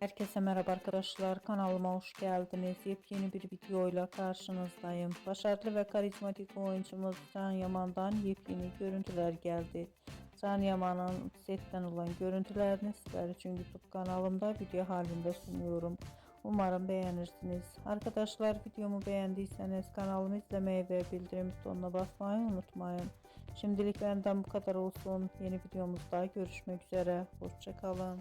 Herkese merhaba arkadaşlar, kanalıma hoş geldiniz. Yepyeni bir videoyla karşınızdayım. Başarılı ve karizmatik oyuncumuz Can Yaman'dan yepyeni görüntüler geldi. Can Yaman'ın setten olan görüntülerini sizler için YouTube kanalımda video halinde sunuyorum. Umarım beğenirsiniz. Arkadaşlar, videomu beğendiyseniz kanalımı izlemeyi ve bildirim butonuna basmayı unutmayın. Şimdilik benden bu kadar olsun. Yeni videomuzda görüşmek üzere. Hoşça kalın.